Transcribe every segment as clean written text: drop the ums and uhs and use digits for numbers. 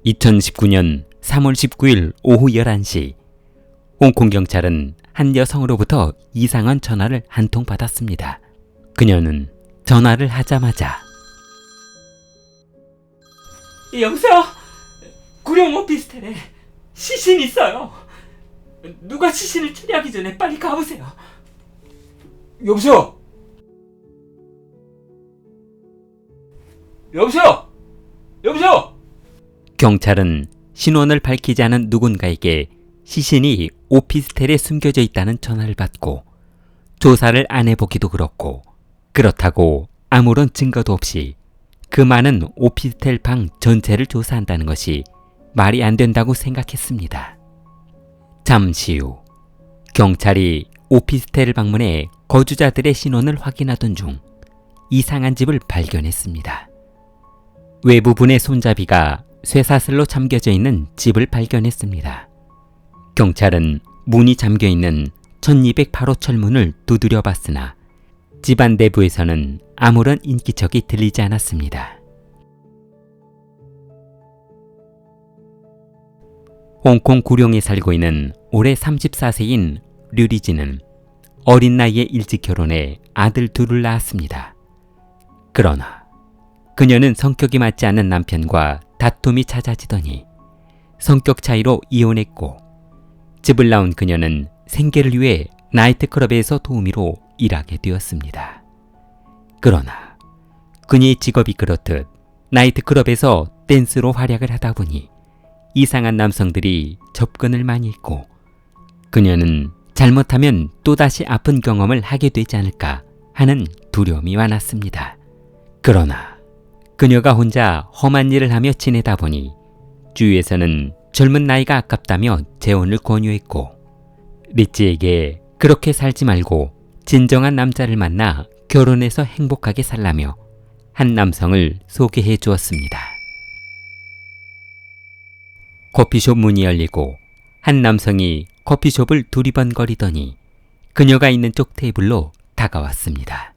2019년 3월 19일 오후 11시, 홍콩 경찰은 한 여성으로부터 이상한 전화를 한 통 받았습니다. 그녀는 전화를 하자마자 여보세요? 구룡 오피스텔에 시신 있어요. 누가 시신을 처리하기 전에 빨리 가보세요. 여보세요? 여보세요? 여보세요? 경찰은 신원을 밝히지 않은 누군가에게 시신이 오피스텔에 숨겨져 있다는 전화를 받고 조사를 안 해보기도 그렇고, 그렇다고 아무런 증거도 없이 그 많은 오피스텔 방 전체를 조사한다는 것이 말이 안 된다고 생각했습니다. 잠시 후 경찰이 오피스텔 방문해 거주자들의 신원을 확인하던 중 이상한 집을 발견했습니다. 외부분의 손잡이가 쇠사슬로 잠겨져 있는 집을 발견했습니다. 경찰은 문이 잠겨있는 1208호 철문을 두드려 봤으나 집안 내부에서는 아무런 인기척이 들리지 않았습니다. 홍콩 구룡에 살고 있는 올해 34세인 류리지는 어린 나이에 일찍 결혼해 아들 둘을 낳았습니다. 그러나 그녀는 성격이 맞지 않는 남편과 다툼이 잦아지더니 성격 차이로 이혼했고, 집을 나온 그녀는 생계를 위해 나이트클럽에서 도우미로 일하게 되었습니다. 그러나 그녀의 직업이 그렇듯 나이트클럽에서 댄스로 활약을 하다 보니 이상한 남성들이 접근을 많이 했고, 그녀는 잘못하면 또다시 아픈 경험을 하게 되지 않을까 하는 두려움이 많았습니다. 그러나 그녀가 혼자 험한 일을 하며 지내다 보니 주위에서는 젊은 나이가 아깝다며 재혼을 권유했고, 리찌에게 그렇게 살지 말고 진정한 남자를 만나 결혼해서 행복하게 살라며 한 남성을 소개해 주었습니다. 커피숍 문이 열리고 한 남성이 커피숍을 두리번거리더니 그녀가 있는 쪽 테이블로 다가왔습니다.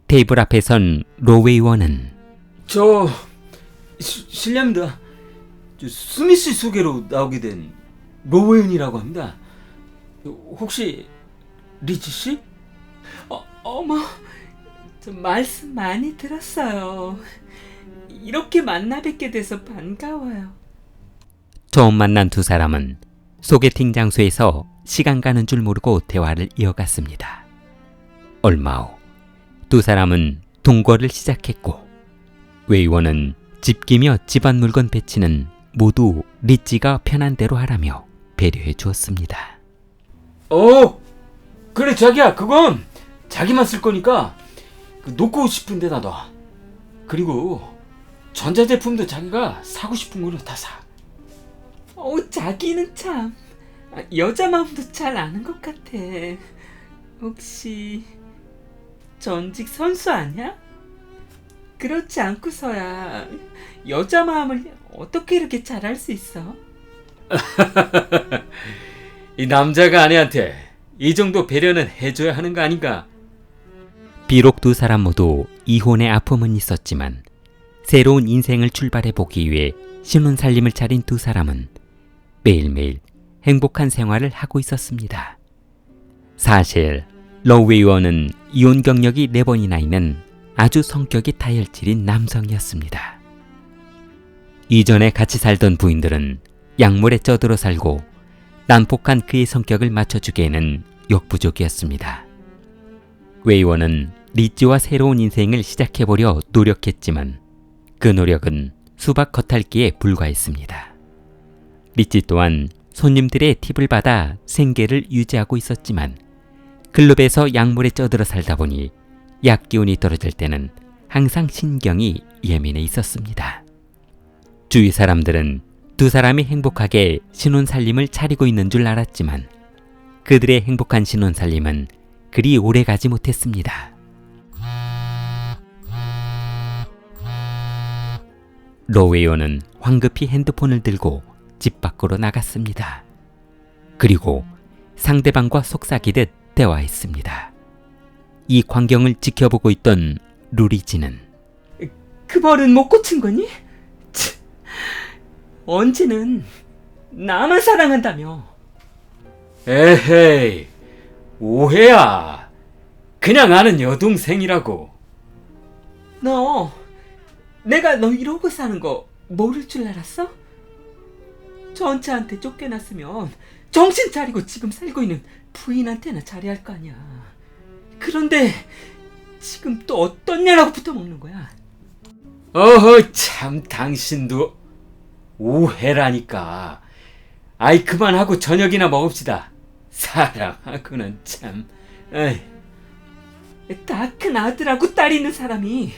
테이블 앞에 선 로웨이원은 실례합니다. 스미스 소개로 나오게 된 로웨윤이라고 합니다. 혹시 리치 씨? 어머, 저 말씀 많이 들었어요. 이렇게 만나 뵙게 돼서 반가워요. 처음 만난 두 사람은 소개팅 장소에서 시간 가는 줄 모르고 대화를 이어갔습니다. 얼마 후 두 사람은 동거를 시작했고, 웨이원은 집기며 집안 물건 배치는 모두 리찌가 편한 대로 하라며 배려해 주었습니다. 그래 자기야, 그건 자기만 쓸 거니까 놓고 싶은 데다 놔. 그리고 전자제품도 자기가 사고 싶은 걸로 다 사. 자기는 참 여자 마음도 잘 아는 것 같아. 혹시 전직 선수 아니야? 그렇지 않고서야 여자 마음을 어떻게 이렇게 잘 알 수 있어? 이 남자가 아내한테 이 정도 배려는 해줘야 하는 거 아닌가? 비록 두 사람 모두 이혼의 아픔은 있었지만 새로운 인생을 출발해보기 위해 신혼살림을 차린 두 사람은 매일매일 행복한 생활을 하고 있었습니다. 사실 로웨이원은 이혼 경력이 4번이나 있는 아주 성격이 다혈질인 남성이었습니다. 이전에 같이 살던 부인들은 약물에 쩌들어 살고 난폭한 그의 성격을 맞춰주기에는 역부족이었습니다. 웨이원은 리찌와 새로운 인생을 시작해보려 노력했지만 그 노력은 수박 겉핥기에 불과했습니다. 리찌 또한 손님들의 팁을 받아 생계를 유지하고 있었지만 클럽에서 약물에 쩌들어 살다 보니 약 기운이 떨어질 때는 항상 신경이 예민해 있었습니다. 주위 사람들은 두 사람이 행복하게 신혼살림을 차리고 있는 줄 알았지만 그들의 행복한 신혼살림은 그리 오래 가지 못했습니다. 로웨이어는 황급히 핸드폰을 들고 집 밖으로 나갔습니다. 그리고 상대방과 속삭이듯 대화했습니다. 이 광경을 지켜보고 있던 루리지는 그 벌은 못 고친 거니? 언제는 나만 사랑한다며. 에헤이, 오해야. 그냥 아는 여동생이라고. 너 내가 너 이러고 사는 거 모를 줄 알았어? 전차한테 쫓겨났으면 정신 차리고 지금 살고 있는 부인한테나 잘해야 할 거 아니야. 그런데 지금 또 어떤 년하고 붙어먹는 거야? 어허, 참, 당신도 오해라니까. 아이, 그만하고 저녁이나 먹읍시다. 사람하고는 참. 에이. 다 큰 아들하고 딸이 있는 사람이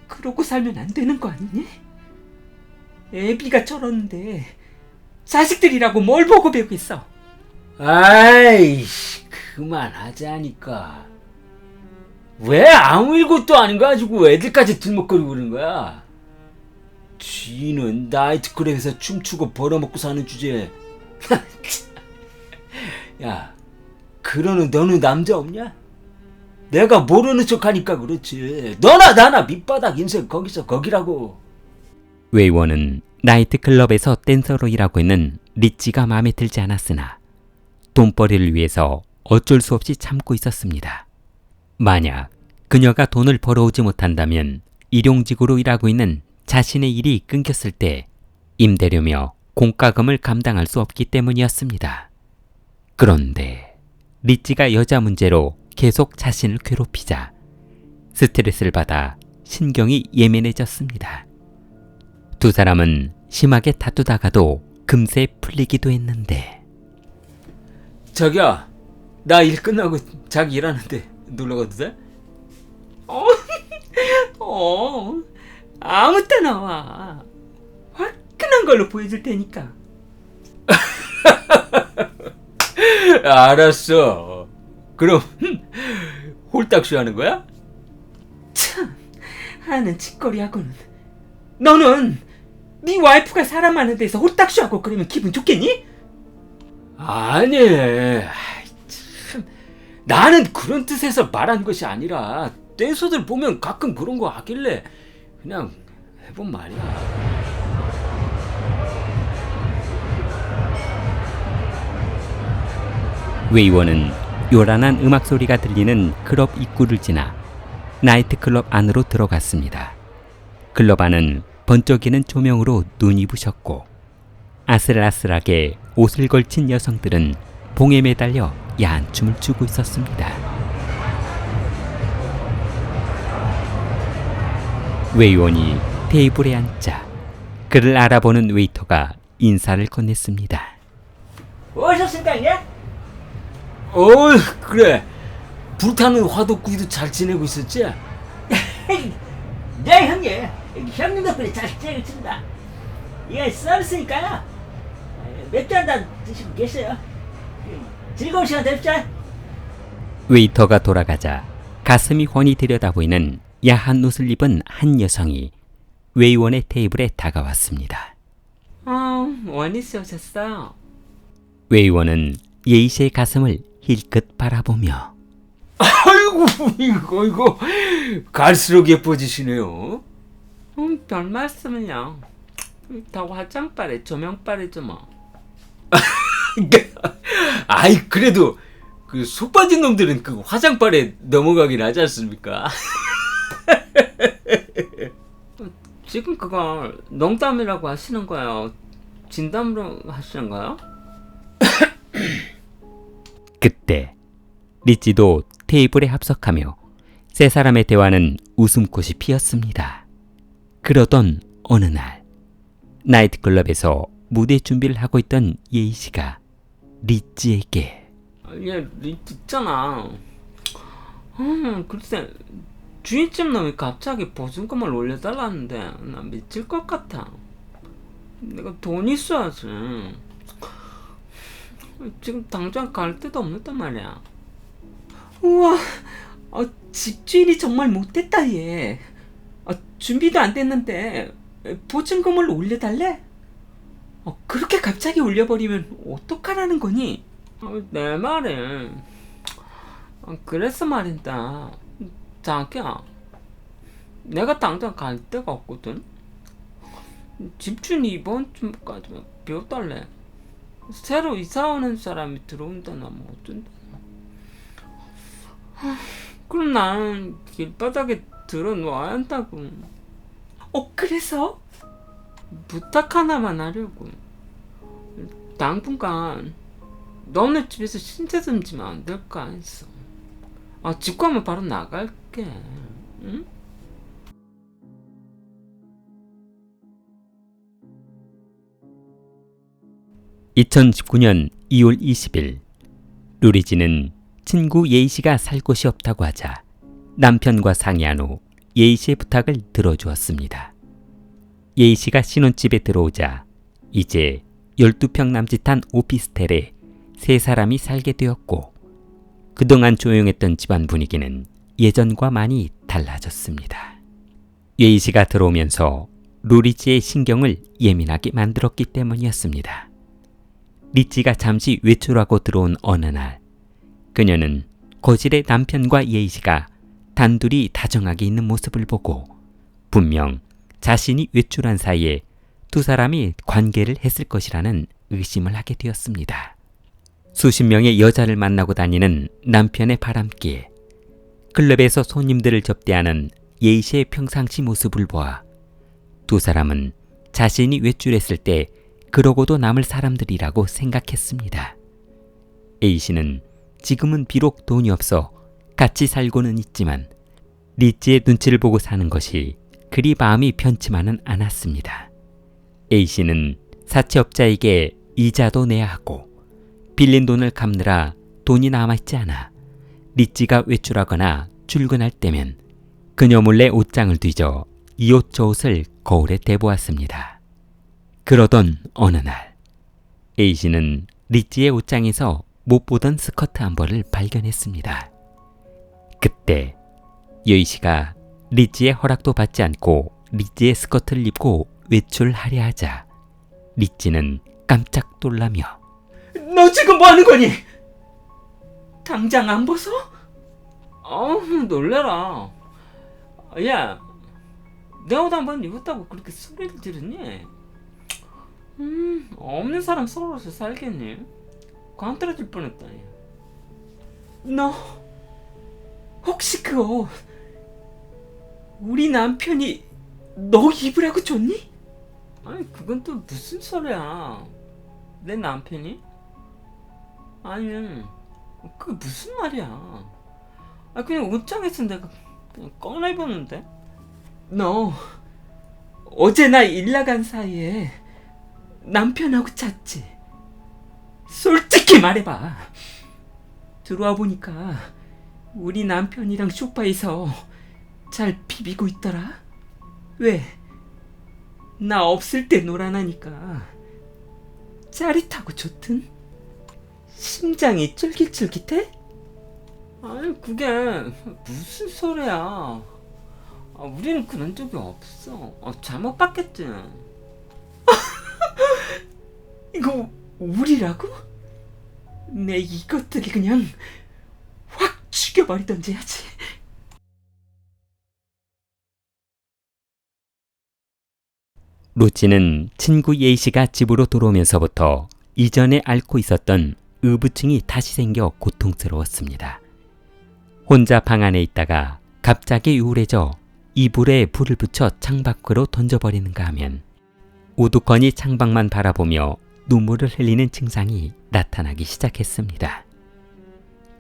그러고 살면 안 되는 거 아니니? 애비가 저러는데 자식들이라고 뭘 보고 배우겠어? 아이씨, 그만하자니까. 왜 아무 일것도 아닌 거 가지고 애들까지 들먹거리고 그러는 거야? 쥐는 나이트클럽에서 춤추고 벌어먹고 사는 주제에. 야, 그러는 너는 남자 없냐? 내가 모르는 척하니까 그렇지. 너나 나나 밑바닥 인생 거기서 거기라고. 웨이원은 나이트클럽에서 댄서로 일하고 있는 리치가 마음에 들지 않았으나 돈벌이를 위해서 어쩔 수 없이 참고 있었습니다. 만약 그녀가 돈을 벌어오지 못한다면 일용직으로 일하고 있는 자신의 일이 끊겼을 때 임대료며 공과금을 감당할 수 없기 때문이었습니다. 그런데 리치가 여자 문제로 계속 자신을 괴롭히자 스트레스를 받아 신경이 예민해졌습니다. 두 사람은 심하게 다투다가도 금세 풀리기도 했는데. 자기야, 나 일 끝나고 자기 일하는데 놀러 가도 돼? 아무 때나 와. 화끈한 걸로 보여줄 테니까. 알았어. 그럼 홀딱쇼 하는 거야? 참, 하는 짓거리하고는. 너는 네 와이프가 사람 많은 데서 홀딱쇼하고 그러면 기분 좋겠니? 아니, 참, 나는 그런 뜻에서 말한 것이 아니라 댄서들 보면 가끔 그런 거 하길래 그냥 해본 말이야. 웨이원은 요란한 음악 소리가 들리는 클럽 입구를 지나 나이트클럽 안으로 들어갔습니다. 클럽 안은 번쩍이는 조명으로 눈이 부셨고 아슬아슬하게 옷을 걸친 여성들은 봉에 매달려 야한 춤을 추고 있었습니다. 웨이원이 테이블에 앉자 그를 알아보는 웨이터가 인사를 건넸습니다. 오셨습니까, 이제? 그래. 불타는 화덕구이도 잘 지내고 있었지? 네, 형님. 형님 덕분에 잘 지내고 있습니다. 이거 서비스니까요. 맥주 한잔 드시고 계세요. 즐거운 시간 되십시오. 웨이터가 돌아가자 가슴이 훤히 들여다보이는 야한 옷을 입은 한 여성이 웨이원의 테이블에 다가왔습니다. 원희씨 오셨어요? 웨이원은 예희 씨의 가슴을 힐끗 바라보며 아이고, 이거 갈수록 예뻐지시네요. 별 말씀을요. 다 화장빨에 조명빨이죠 뭐. 아이, 그래도 그 속 빠진 놈들은 그 화장빨에 넘어가긴 하지 않습니까? 지금 그걸 농담이라고 하시는 거예요? 진담으로 하시는 거예요? 그때 리찌도 테이블에 합석하며 세 사람의 대화는 웃음꽃이 피었습니다. 그러던 어느 날 나이트클럽에서 무대 준비를 하고 있던 예희 씨가 리찌에게 얘 리찌 있잖아. 글쎄 주인집 놈이 갑자기 보증금을 올려달라는데 나 미칠 것 같아. 내가 돈 있어야지. 지금 당장 갈 데도 없는단 말이야. 우와, 집주인이 정말 못됐다 얘. 준비도 안 됐는데 보증금을 올려달래? 그렇게 갑자기 올려버리면 어떡하라는 거니? 내 말이 그래서 말인다. 자기야, 내가 당장 갈 데가 없거든. 집주인이 이번 주까지만 비워달래. 새로 이사 오는 사람이 들어온다나 뭐 어쩐다. 그럼 나는 길바닥에 들어놓아야 한다고. 그래서? 부탁 하나만 하려고. 당분간 너네 집에서 신세 좀 지면 안 될까 했어. 집 가면 바로 나갈게. 응? (2019년 2월 20일) 루리지는 친구 예이씨가 살 곳이 없다고 하자 남편과 상의한 후 예이씨의 부탁을 들어주었습니다. 예이씨가 신혼집에 들어오자 이제 12평 남짓한 오피스텔에 3사람이 살게 되었고, 그동안 조용했던 집안 분위기는 예전과 많이 달라졌습니다. 예이씨가 들어오면서 루리지의 신경을 예민하게 만들었기 때문이었습니다. 리지가 잠시 외출하고 들어온 어느 날, 그녀는 거실에 남편과 예이씨가 단둘이 다정하게 있는 모습을 보고 분명 자신이 외출한 사이에 2사람이 관계를 했을 것이라는 의심을 하게 되었습니다. 수십 명의 여자를 만나고 다니는 남편의 바람기에 클럽에서 손님들을 접대하는 예이씨의 평상시 모습을 보아 2사람은 자신이 외출했을 때 그러고도 남을 사람들이라고 생각했습니다. A씨는 지금은 비록 돈이 없어 같이 살고는 있지만 리지의 눈치를 보고 사는 것이 그리 마음이 편치만은 않았습니다. A씨는 사채업자에게 이자도 내야 하고 빌린 돈을 갚느라 돈이 남아있지 않아 리지가 외출하거나 출근할 때면 그녀 몰래 옷장을 뒤져 이 옷 저 옷을 거울에 대보았습니다. 그러던 어느 날 A씨는 리지의 옷장에서 못 보던 스커트 한 벌을 발견했습니다. 그때 예이씨가 리지의 허락도 받지 않고 리지의 스커트를 입고 외출하려 하자 리지는 깜짝 놀라며 너 지금 뭐 하는 거니? 당장 안 벗어? 놀래라. 야, 내 옷 한 번 입었다고 그렇게 소리를 지르니? 없는 사람 서로서 살겠니? 관 떨어질 뻔했다. 너 혹시 그 옷 우리 남편이 너 입으라고 줬니? 아니 그건 또 무슨 소리야. 내 남편이? 아니면 그게 무슨 말이야. 그냥 옷장에서 내가 그냥 꺼내 입었는데. 너 어제 나 일 나간 사이에 남편하고 잤지? 솔직히 말해봐. 들어와 보니까 우리 남편이랑 소파에서 잘 비비고 있더라. 왜? 나 없을 때 놀아나니까 짜릿하고 좋든? 심장이 쫄깃쫄깃해? 아니 그게 무슨 소리야. 우리는 그런 적이 없어. 잘못 봤겠지. 이거 우리라고? 내 이것들이 그냥 확 죽여버리던지 하지. 루치는 친구 예이씨가 집으로 들어오면서부터 이전에 앓고 있었던 의부증이 다시 생겨 고통스러웠습니다. 혼자 방 안에 있다가 갑자기 우울해져 이불에 불을 붙여 창밖으로 던져버리는가 하면 우두커니 창밖만 바라보며 눈물을 흘리는 증상이 나타나기 시작했습니다.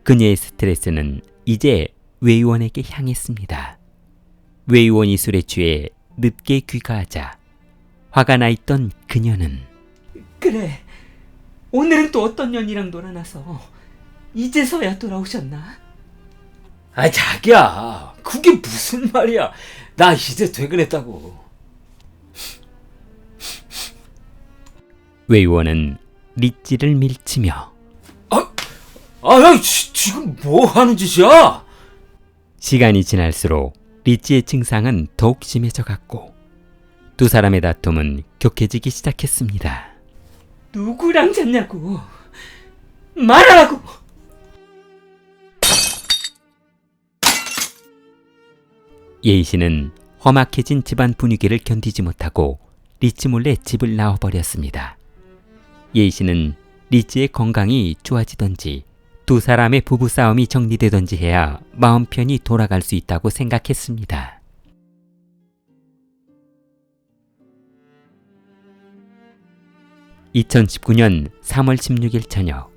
그녀의 스트레스는 이제 외의원에게 향했습니다. 외의원이 술에 취해 늦게 귀가하자 화가 나 있던 그녀는 그래, 오늘은 또 어떤 년이랑 놀아나서 이제서야 돌아오셨나? 자기야, 그게 무슨 말이야. 나 이제 퇴근했다고. 외의원은 리찌를 밀치며 지금 뭐 하는 짓이야? 시간이 지날수록 리찌의 증상은 더욱 심해져 갔고 2사람의 다툼은 격해지기 시작했습니다. 누구랑 잤냐고 말하라고. 예이씨는 험악해진 집안 분위기를 견디지 못하고 리치 몰래 집을 나와버렸습니다. 예이 씨는 리치의 건강이 좋아지던지 두 사람의 부부싸움이 정리되던지 해야 마음 편히 돌아갈 수 있다고 생각했습니다. (2019년 3월 16일) 저녁,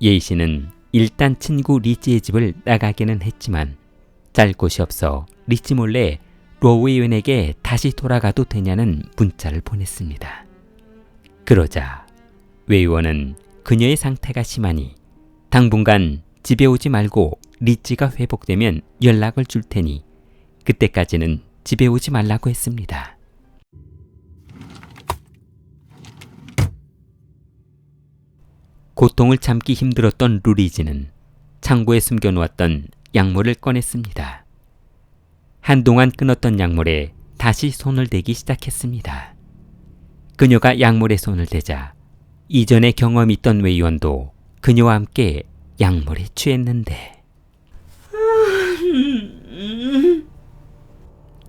예이 씨는 일단 친구 리치의 집을 나가기는 했지만 잘 곳이 없어 리치 몰래 로 의원에게 다시 돌아가도 되냐는 문자를 보냈습니다. 그러자 웨 의원은 그녀의 상태가 심하니 당분간 집에 오지 말고 리치가 회복되면 연락을 줄 테니 그때까지는 집에 오지 말라고 했습니다. 고통을 참기 힘들었던 루리지는 창고에 숨겨놓았던 약물을 꺼냈습니다. 한동안 끊었던 약물에 다시 손을 대기 시작했습니다. 그녀가 약물에 손을 대자 이전에 경험이 있던 웨 의원도 그녀와 함께 약물에 취했는데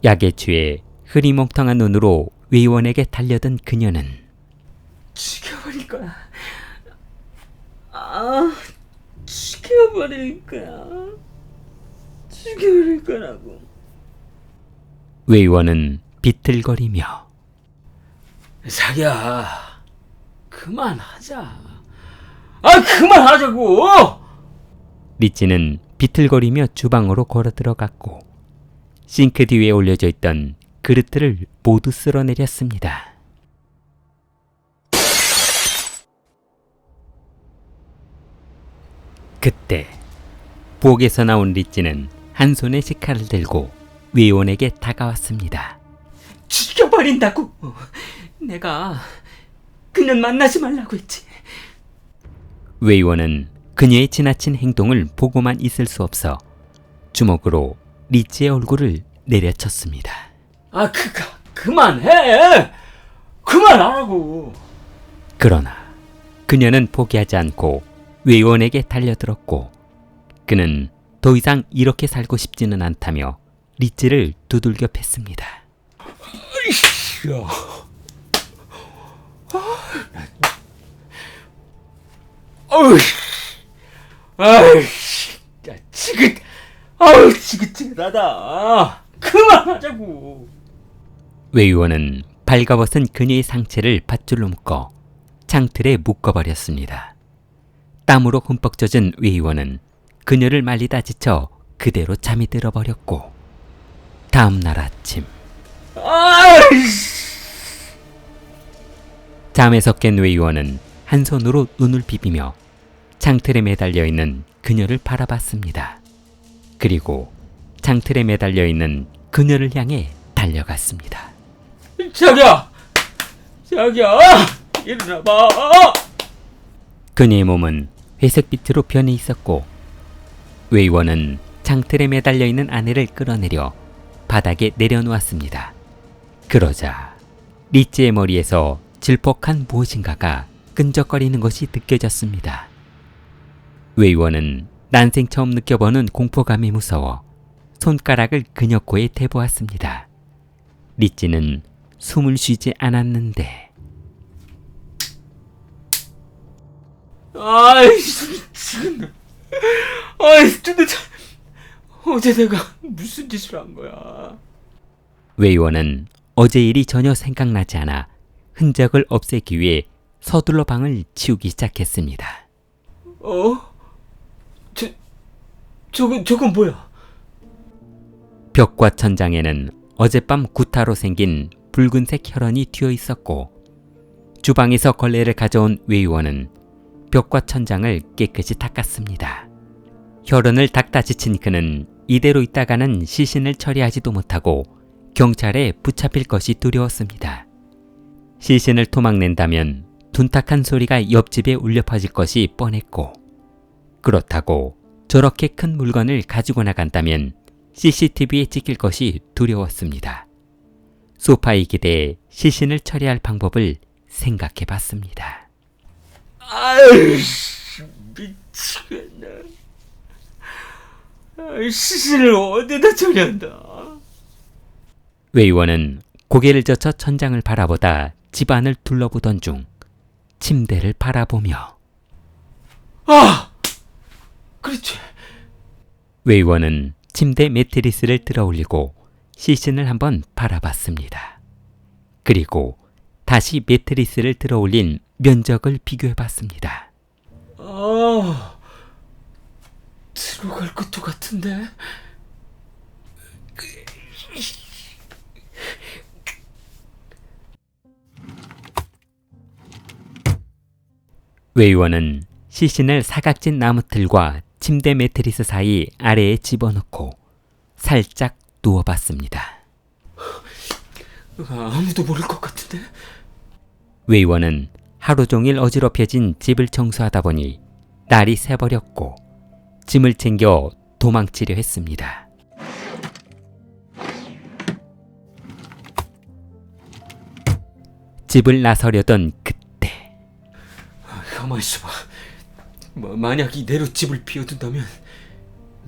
약에 취해 흐리멍텅한 눈으로 웨 의원에게 달려든 그녀는 죽여버릴 거야. 죽여버릴 거야. 죽여버릴 거라고. 웨 의원은 비틀거리며 자기야, 그만하자. 그만하자고! 리치는 비틀거리며 주방으로 걸어 들어갔고 싱크대 위에 올려져 있던 그릇들을 모두 쓸어내렸습니다. 그때 부엌에서 나온 리치는 한 손에 식칼을 들고 웨 의원에게 다가왔습니다. 죽여버린다고. 내가 그년 만나지 말라고 했지. 웨 의원은 그녀의 지나친 행동을 보고만 있을 수 없어 주먹으로 리치의 얼굴을 내려쳤습니다. 그만해. 그만하라고. 그러나 그녀는 포기하지 않고 웨 의원에게 달려들었고 그는 더 이상 이렇게 살고 싶지는 않다며 리치를 두들겨 팼습니다. 지긋지긋하다. 그만하자고. 웨 의원은 발가벗은 그녀의 상체를 밧줄로 묶어 창틀에 묶어버렸습니다. 땀으로 흠뻑 젖은 웨 의원은 그녀를 말리다 지쳐 그대로 잠이 들어버렸고 다음 날 아침 잠에서 깬 웨 의원은 한 손으로 눈을 비비며 창틀에 매달려 있는 그녀를 바라봤습니다. 그리고 창틀에 매달려 있는 그녀를 향해 달려갔습니다. 자기야, 일어나봐. 그녀의 몸은 회색빛으로 변해 있었고 웨 의원은 창틀에 매달려 있는 아내를 끌어내려 바닥에 내려놓았습니다. 그러자 리치의 머리에서 질퍽한 무엇인가가 끈적거리는 것이 느껴졌습니다. 웨 의원은 난생 처음 느껴보는 공포감이 무서워 손가락을 그녀 코에 대보았습니다. 리치는 숨을 쉬지 않았는데 미치겠네. 도대체 어제 내가 무슨 짓을 한 거야? 웨 의원은 어제 일이 전혀 생각나지 않아 흔적을 없애기 위해 서둘러 방을 치우기 시작했습니다. 저건 뭐야? 벽과 천장에는 어젯밤 구타로 생긴 붉은색 혈흔이 튀어 있었고 주방에서 걸레를 가져온 웨 의원은 벽과 천장을 깨끗이 닦았습니다. 혈흔을 닦다 지친 그는 이대로 있다가는 시신을 처리하지도 못하고 경찰에 붙잡힐 것이 두려웠습니다. 시신을 토막낸다면 둔탁한 소리가 옆집에 울려 퍼질 것이 뻔했고 그렇다고 저렇게 큰 물건을 가지고 나간다면 CCTV에 찍힐 것이 두려웠습니다. 소파에 기대어 시신을 처리할 방법을 생각해 봤습니다. 미치겠네. 시신을 어디다 처리한다? 웨 의원은 고개를 젖혀 천장을 바라보다 집안을 둘러보던 중 침대를 바라보며 아! 그렇지. 웨 의원은 침대 매트리스를 들어 올리고 시신을 한번 바라봤습니다. 그리고 다시 매트리스를 들어 올린 면적을 비교해 봤습니다. 아, 들어갈 것도 같은데. 웨 의원은 시신을 사각진 나무틀과 침대 매트리스 사이 아래에 집어넣고 살짝 누워봤습니다. 아무도 모를 것 같은데. 웨 의원은 하루 종일 어지럽혀진 집을 청소하다 보니 날이 새버렸고 짐을 챙겨 도망치려 했습니다. 집을 나서려던 그때 가만히 있어봐. 만약 이대로 집을 비워둔다면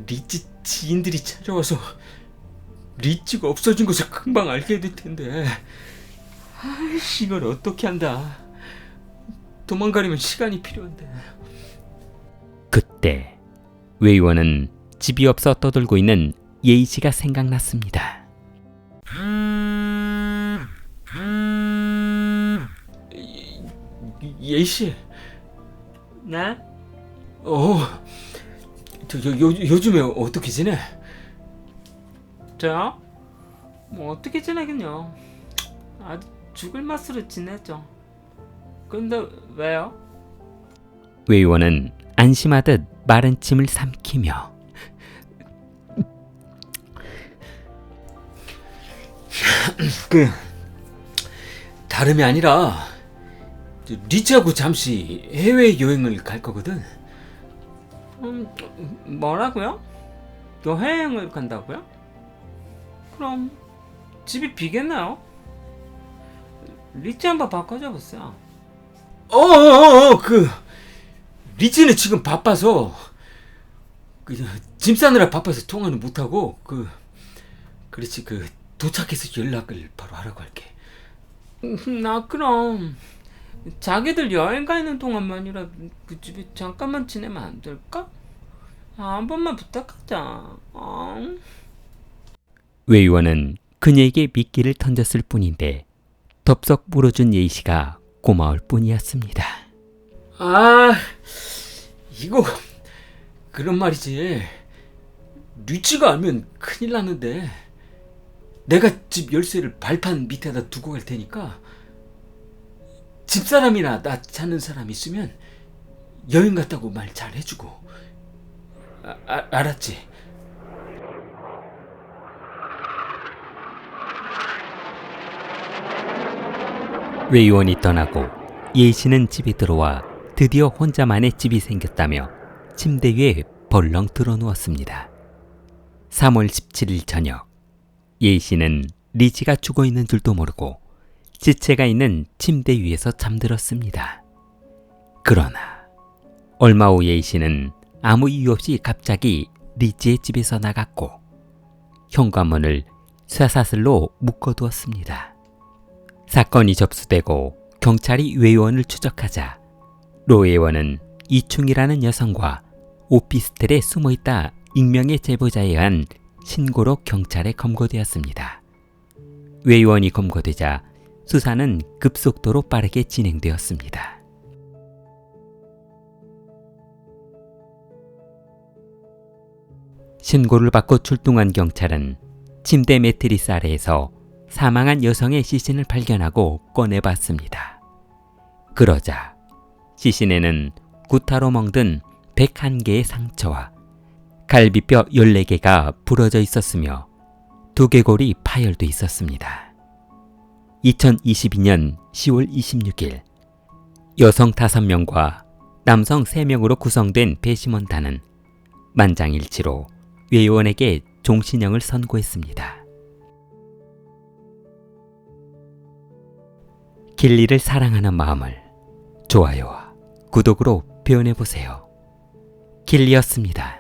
리치 지인들이 찾아와서 리치가 없어진 것을 금방 알게 될 텐데. 아이씨, 이걸 어떻게 한다. 도망가려면 시간이 필요한데. 그때 웨 의원은 집이 없어 떠들고 있는 예희 씨가 생각났습니다. 예희씨. 네? 요즘에 어떻게 지내? 저요? 뭐 어떻게 지내긴요. 아주 죽을 맛으로 지내죠. 근데 왜요? 웨 의원은 안심하듯 마른 침을 삼키며 다름이 아니라 리치하고 잠시 해외여행을 갈 거거든. 뭐라고요? 여행을 간다고요? 그럼 집이 비겠나요? 리치 한번 바꿔줘 보세요. 리치는 지금 바빠서 짐 싸느라 바빠서 통화는 못하고 그렇지 도착해서 연락을 바로 하라고 할게. 나 그럼 자기들 여행 가 있는 동안만이라 그 집에 잠깐만 지내면 안 될까? 한 번만 부탁하자. 웨 의원은 그녀에게 미끼를 던졌을 뿐인데 덥석 물어준 예희 씨가 고마울 뿐이었습니다. 이거 그런 말이지. 리치가 알면 큰일 나는데 내가 집 열쇠를 발판 밑에다 두고 갈 테니까 집사람이나 나 찾는 사람 있으면 여행 갔다고 말 잘 해주고. 알았지? 웨 의원이 떠나고 예희 씨는 집에 들어와 드디어 혼자만의 집이 생겼다며 침대 위에 벌렁 드러누웠습니다. 3월 17일 저녁 예희 씨는 리치가 죽어있는 줄도 모르고 지체가 있는 침대 위에서 잠들었습니다. 그러나 얼마 후 예희 씨는 아무 이유 없이 갑자기 리치의 집에서 나갔고 현관문을 쇠사슬로 묶어두었습니다. 사건이 접수되고 경찰이 웨 의원을 추적하자 로 의원은 이충이라는 여성과 오피스텔에 숨어있다 익명의 제보자에 의한 신고로 경찰에 검거되었습니다. 웨 의원이 검거되자 수사는 급속도로 빠르게 진행되었습니다. 신고를 받고 출동한 경찰은 침대 매트리스 아래에서 사망한 여성의 시신을 발견하고 꺼내봤습니다. 그러자 시신에는 구타로 멍든 101개의 상처와 갈비뼈 14개가 부러져 있었으며 두개골이 파열돼 있었습니다. 2022년 10월 26일 여성 5명과 남성 3명으로 구성된 배심원단은 만장일치로 웨 의원에게 종신형을 선고했습니다. 길리를 사랑하는 마음을 좋아요와 구독으로 표현해보세요. 길리였습니다.